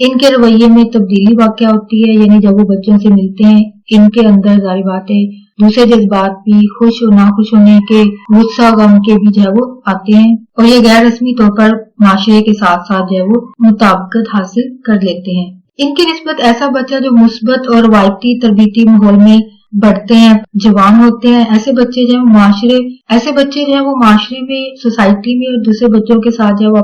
ان کے رویے میں تبدیلی واقع ہوتی ہے، یعنی جب وہ بچوں سے ملتے ہیں ان کے اندر ظاہر بات ہے دوسرے جذبات بھی، خوش اور ناخوش ہونے کے، غصہ غم کے بھی جو ہے وہ آتے ہیں، اور یہ غیر رسمی طور پر معاشرے کے ساتھ ساتھ جو ہے وہ مطابقت حاصل کر لیتے ہیں۔ ان کی نسبت ایسا بچہ جو مثبت اور روایتی تربیتی ماحول میں بڑھتے ہیں، جوان ہوتے ہیں، ایسے بچے جو ہے وہ معاشرے میں، سوسائٹی میں اور دوسرے بچوں کے ساتھ جو ہے وہ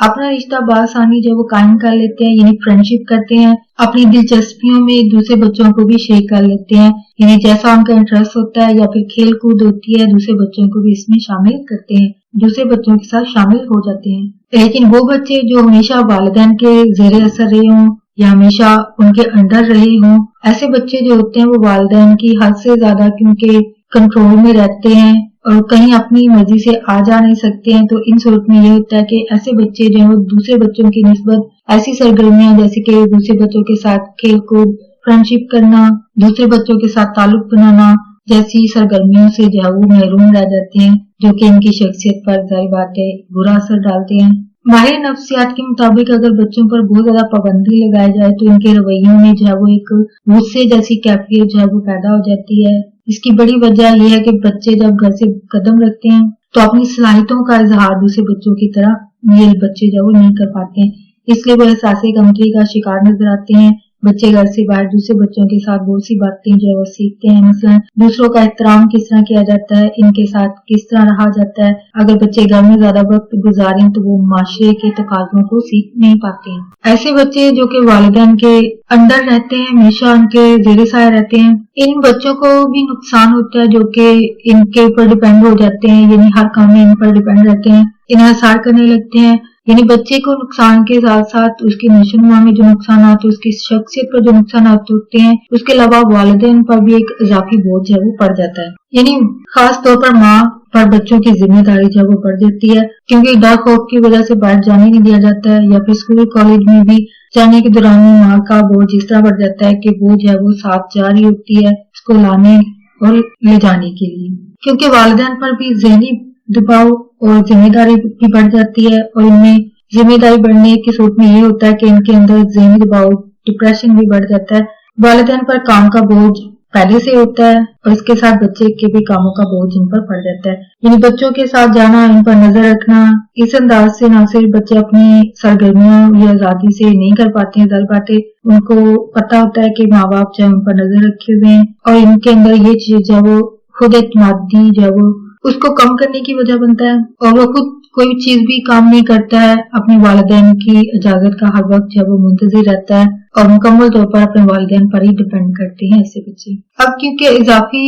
اپنا رشتہ بآسانی جو ہے وہ قائم کر لیتے ہیں، یعنی فرینڈشپ کرتے ہیں، اپنی دلچسپیوں میں دوسرے بچوں کو بھی شیئر کر لیتے ہیں، یعنی جیسا ان کا انٹرسٹ ہوتا ہے یا پھر کھیل کود ہوتی ہے دوسرے بچوں کو بھی اس میں شامل کرتے ہیں، دوسرے بچوں کے ساتھ شامل ہو جاتے ہیں۔ لیکن وہ بچے جو ہمیشہ والدین کے زیر اثر رہے ہوں یا ہمیشہ ان کے انڈر رہے ہوں، ایسے بچے جو ہوتے ہیں وہ والدین کی حد سے زیادہ کیونکہ کنٹرول میں رہتے ہیں اور کہیں اپنی مرضی سے آ جا نہیں سکتے ہیں، تو ان صورت میں یہ ہوتا ہے کہ ایسے بچے جو ہیں وہ دوسرے بچوں کی نسبت ایسی سرگرمیاں جیسے کہ دوسرے بچوں کے ساتھ کھیل کود، فرینڈشپ کرنا، دوسرے بچوں کے ساتھ تعلق بنانا جیسی سرگرمیوں سے جو ہے وہ محروم رہ جاتے ہیں، جو کہ ان کی شخصیت پر ظاہر بات ہے برا اثر ڈالتے ہیں۔ ماہر نفسیات کے مطابق اگر بچوں پر بہت زیادہ پابندی لگائی جائے تو ان کے رویوں میں جو ہے وہ ایک غصے جیسی کیفیت جو ہے وہ پیدا ہو جاتی ہے۔ اس کی بڑی وجہ یہ ہے کہ بچے جب گھر سے قدم رکھتے ہیں تو اپنی صلاحیتوں کا اظہار دوسرے بچوں کی طرح یہ بچے جو ہے وہ نہیں کر پاتے ہیں، اس لیے وہ احساس کمتری کا شکار نظر آتے ہیں۔ بچے گھر سے باہر دوسرے بچوں کے ساتھ بہت سی باتیں جو ہے وہ سیکھتے ہیں، مثلا دوسروں کا احترام کس طرح کیا جاتا ہے، ان کے ساتھ کس طرح رہا جاتا ہے۔ اگر بچے گھر میں زیادہ وقت گزاریں تو وہ معاشرے کے تقاضوں کو سیکھ نہیں پاتے ہیں۔ ایسے بچے جو کہ والدین کے انڈر رہتے ہیں، ہمیشہ ان کے زیر سایہ رہتے ہیں، ان بچوں کو بھی نقصان ہوتا ہے جو کہ ان کے اوپر ڈیپینڈ ہو جاتے ہیں، یعنی ہر کام میں ان پر ڈیپینڈ رہتے ہیں، انحصار کرنے لگتے ہیں، یعنی بچے کو نقصان کے ساتھ ساتھ اس کی نشو و نما میں جو نقصانات، اس کی شخصیت پر جو نقصانات ہوتے ہیں، اس کے علاوہ والدین پر بھی ایک اضافی بوجھ ہے وہ پڑ جاتا ہے، یعنی خاص طور پر ماں پر بچوں کی ذمہ داری جو ہے وہ بڑھ جاتی ہے، کیونکہ ڈر خوف کی وجہ سے باہر جانے نہیں دیا جاتا ہے، یا پھر اسکول کالج میں بھی جانے کے دوران ماں کا بوجھ اس طرح بڑھ جاتا ہے کہ وہ جو ہے وہ ساتھ جا رہی ہوتی ہے اس کو لانے اور لے جانے کے لیے، کیونکہ والدین پر بھی ذہنی دباؤ اور ذمہ داری بھی بڑھ جاتی ہے، اور ان میں ذمہ داری بڑھنے کی صورت میں یہ ہوتا ہے کہ ان کے اندر ذہنی دباؤ، ڈپریشن بھی بڑھ جاتا ہے۔ والدین پر کام کا بوجھ پہلے سے ہوتا ہے اور اس کے ساتھ بچے کے بھی کاموں کا بوجھ ان پر پڑ جاتا ہے، یعنی بچوں کے ساتھ جانا، ان پر نظر رکھنا، اس انداز سے نہ صرف بچے اپنی سرگرمیاں یا آزادی سے نہیں کر پاتے ہیں، ظاہر بات ہے ان کو پتا ہوتا ہے کہ ماں باپ جو ہے ان پر نظر رکھے ہوئے ہیں، اور ان کے اندر یہ چیز جو ہے وہ خود اعتمادی جو ہے وہ اس کو کم کرنے کی وجہ بنتا ہے، اور وہ خود کوئی چیز بھی کام نہیں کرتا ہے، اپنے والدین کی اجازت کا ہر وقت جب وہ منتظر رہتا ہے اور مکمل طور پر اپنے والدین پر ہی ڈیپینڈ کرتے ہیں ایسے بچے۔ اب کیونکہ اضافی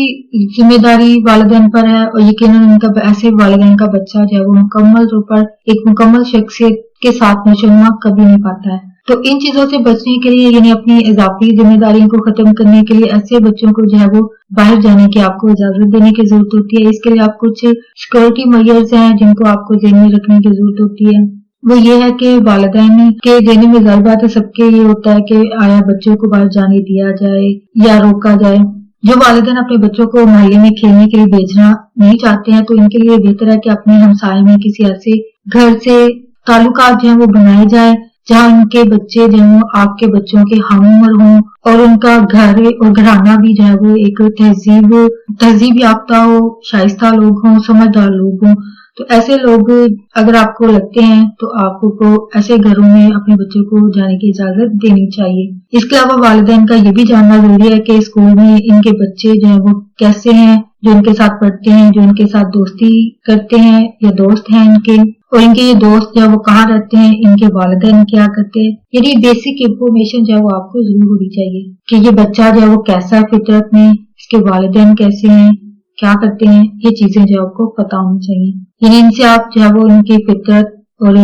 ذمہ داری والدین پر ہے اور یقیناً ان کا ایسے والدین کا بچہ جو ہے وہ مکمل طور پر ایک مکمل شخصیت کے ساتھ نشو و نما کبھی نہیں پاتا ہے، تو ان چیزوں سے بچنے کے لیے، یعنی اپنی اضافی ذمہ داریوں کو ختم کرنے کے لیے ایسے بچوں کو جو ہے وہ باہر جانے کی آپ کو اجازت دینے کی ضرورت ہوتی ہے۔ اس کے لیے آپ کچھ سیکورٹی میئرز ہیں جن کو آپ کو ذہن میں رکھنے کی ضرورت ہوتی ہے، وہ یہ ہے کہ والدین کے ذہن میں ظاہر بات ہے سب کے یہ ہوتا ہے کہ آیا بچوں کو باہر جانے دیا جائے یا روکا جائے۔ جو والدین اپنے بچوں کو محلے میں کھیلنے کے لیے بھیجنا نہیں چاہتے ہیں تو ان کے لیے بہتر ہے کہ اپنے ہمسائے میں کسی ایسے گھر سے تعلقات جو ہیں وہ بنائے جائیں جہاں ان کے بچے جو ہیں آپ کے بچوں کے ہم عمر ہوں، اور ان کا گھر اور گھرانہ بھی جو ہے وہ ایک تہذیب یافتہ ہو، شائستہ لوگ ہوں، سمجھدار لوگ ہوں۔ تو ایسے لوگ اگر آپ کو لگتے ہیں تو آپ کو ایسے گھروں میں اپنے بچوں کو جانے کی اجازت دینی چاہیے۔ اس کے علاوہ والدین کا یہ بھی جاننا ضروری ہے کہ اسکول میں ان کے بچے جو ہیں وہ کیسے ہیں، جو ان کے ساتھ پڑھتے ہیں، جو ان کے ساتھ دوستی کرتے ہیں یا دوست ہیں ان کے، اور ان کے یہ دوست جو ہے وہ کہاں رہتے ہیں، ان کے والدین کیا کرتے ہیں، یعنی بیسک انفارمیشن جو ہے وہ آپ کو ضرور ہونی چاہیے کہ یہ بچہ جو ہے وہ کیسا ہے فطرت میں، اس کے والدین کیسے ہیں، کیا کرتے ہیں، یہ چیزیں جو آپ کو پتا ہونی چاہیے، یعنی ان سے آپ جو ہے وہ ان کی فطرت اور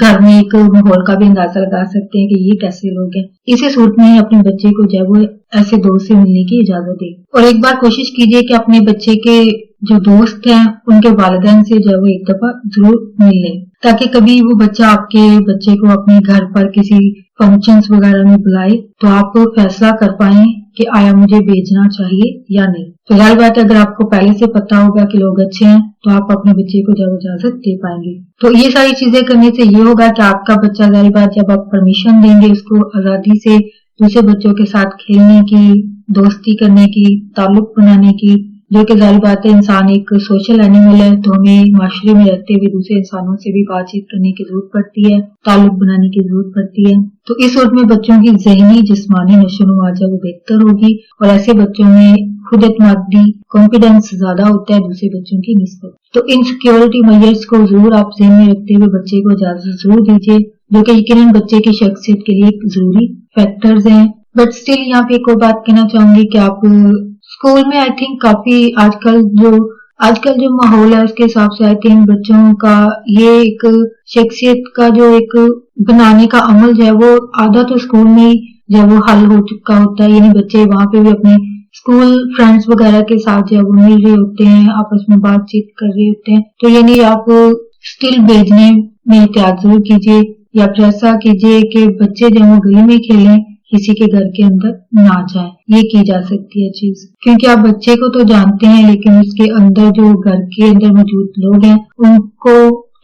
گھر میں ایک ماحول کا بھی اندازہ لگا سکتے ہیں کہ یہ کیسے لوگ ہیں۔ اسی صورت میں اپنے بچے کو جو ہے وہ ایسے دوست سے ملنے کی اجازت دے، اور ایک بار کوشش کیجیے کہ اپنے بچے کے جو دوست ہیں ان کے والدین سے جو ہے وہ ایک دفعہ ضرور مل لیں، تاکہ کبھی وہ بچہ آپ کے بچے کو اپنے گھر پر کسی فنکشنز وغیرہ میں بلائے تو آپ فیصلہ کر پائیں کہ آیا مجھے بھیجنا چاہیے یا نہیں. تو ظاہر بات ہے اگر آپ کو پہلے سے پتا ہوگا کہ لوگ اچھے ہیں تو آپ اپنے بچے کو جب اجازت دے پائیں گے. تو یہ ساری چیزیں کرنے سے یہ ہوگا کہ آپ کا بچہ ظاہر بات جب آپ پرمیشن دیں گے اس کو آزادی سے دوسرے بچوں کے ساتھ کھیلنے کی، دوستی کرنے کی، تعلق بنانے کی، جو کہ ظاہر بات ہے انسان ایک سوشل اینیمل ہے تو ہمیں معاشرے میں رہتے ہوئے دوسرے انسانوں سے بھی بات چیت کرنے کی ضرورت پڑتی ہے، تعلق بنانے کی ضرورت پڑتی ہے. تو اس صورت میں بچوں کی ذہنی جسمانی نشو و نما جو وہ بہتر ہوگی اور ایسے بچوں میں خود اعتمادی کانفیڈنس زیادہ ہوتا ہے دوسرے بچوں کی نسبت. تو ان سیکیورٹی میجرز کو ضرور آپ ذہن میں رکھتے ہوئے بچے کو اجازت ضرور دیجیے، جو کہ یقیناً بچے کی شخصیت کے لیے ایک ضروری فیکٹرز ہیں. بٹ اسٹل یہاں پہ ایک اور بات کہنا چاہوں گی کہ آپ اسکول میں آئی تھنک کافی آج کل جو ماحول ہے اس کے حساب سے آئی تھنک بچوں کا یہ ایک شخصیت کا جو ایک بنانے کا عمل جو ہے وہ آدھا تو اسکول میں ہی جو ہے وہ حل ہو چکا ہوتا ہے. یعنی بچے وہاں پہ بھی اپنے اسکول فرینڈس وغیرہ کے ساتھ جو ہے وہ مل رہے ہوتے ہیں، آپس میں بات چیت کر رہے ہوتے ہیں. تو یعنی آپ اسٹل بھیجنے میں احتیاط ضرور کیجیے یا پھر ایسا کیجیے کہ بچے جو وہ گلی میں کھیلیں، کسی کے گھر کے اندر نہ جائیں. یہ کی جا سکتی ہے چیز، کیونکہ آپ بچے کو تو جانتے ہیں لیکن اس کے اندر جو گھر کے اندر موجود لوگ ہیں ان کو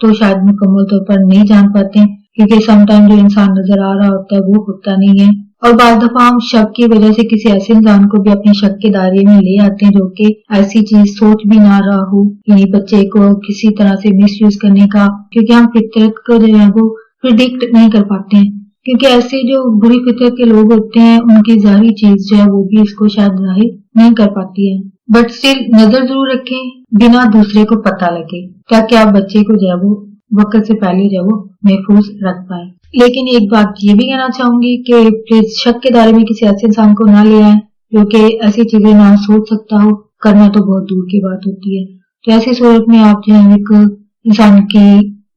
تو شاید مکمل طور پر نہیں جان پاتے، کیونکہ سم ٹائم جو انسان نظر آ رہا ہوتا ہے وہ ہوتا نہیں ہے. اور بعض دفعہ ہم شک کی وجہ سے کسی ایسے انسان کو بھی اپنے شک کے دائرے میں لے آتے ہیں جو کہ ایسی چیز سوچ بھی نہ رہا ہو، یعنی بچے کو کسی طرح سے مس یوز کرنے کا، کیونکہ ہم فطرت کو جو ہے وہ پریڈکٹ نہیں کر پاتے ہیں. کیونکہ ایسے جو بری فطرت کے لوگ ہوتے ہیں ان کی ظاہری چیز جو ہے وہ بھی اس کو شاید ظاہر نہیں کر پاتی ہے. بٹ اسٹل نظر ضرور رکھیں بنا دوسرے کو پتہ لگے، تاکہ آپ بچے کو جو ہے وہ وقت سے پہلے جو ہے وہ محفوظ رکھ پائیں. لیکن ایک بات یہ بھی کہنا چاہوں گی کہ پلیز شک کے دائرے میں کسی ایسے انسان کو نہ لے آئیں جو کہ ایسی چیزیں نہ سوچ سکتا ہو، کرنا تو بہت دور کی بات ہوتی ہے. تو ایسی صورت میں آپ جو ہے ایک انسان کی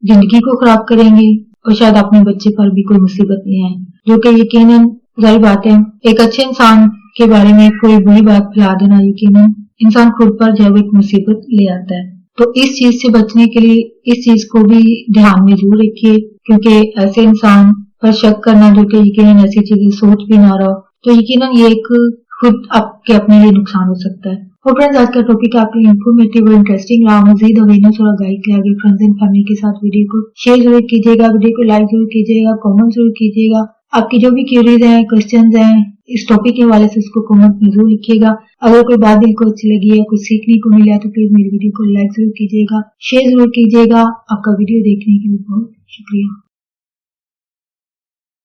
زندگی کو خراب کریں گے اور شاید اپنے بچے پر بھی کوئی مصیبت نہیں آئے، جو کہ یقیناً ظاہر بات ہے ایک اچھے انسان کے بارے میں کوئی بری بات پھیلا دینا یقیناً انسان خود پر جو ایک مصیبت لے آتا ہے. تو اس چیز سے بچنے کے لیے اس چیز کو بھی دھیان میں ضرور رکھیے، کیونکہ ایسے انسان پر شک کرنا جو کہ یقیناً ایسی چیزیں سوچ بھی نہ رہا تو یقیناً یہ ایک خود آپ کے اپنے لیے نقصان ہو سکتا ہے. اور فرینڈز آج کا ٹاپک آپ کے لیے انفارمیٹیو اور انٹرسٹنگ رہا. مزید اویئرنیس اور آگاہی کے آگے فرینڈز اینڈ فیملی کے ساتھ ویڈیو کو شیئر ضرور کیجیے گا، ویڈیو کو لائک ضرور کیجیے گا، کامنٹ ضرور کیجیے گا. آپ کی جو بھی کیوریز ہیں، کوشچنز ہیں اس ٹاپک کے حوالے سے اس کو کامنٹ میں ضرور لکھیے گا. اگر کوئی بات دل کو اچھی لگی ہے، کچھ سیکھنے کو ملا تو پلیز میری ویڈیو کو لائک ضرور کیجیے گا، شیئر ضرور کیجیے گا. آپ کا ویڈیو دیکھنے کے لیے بہت شکریہ.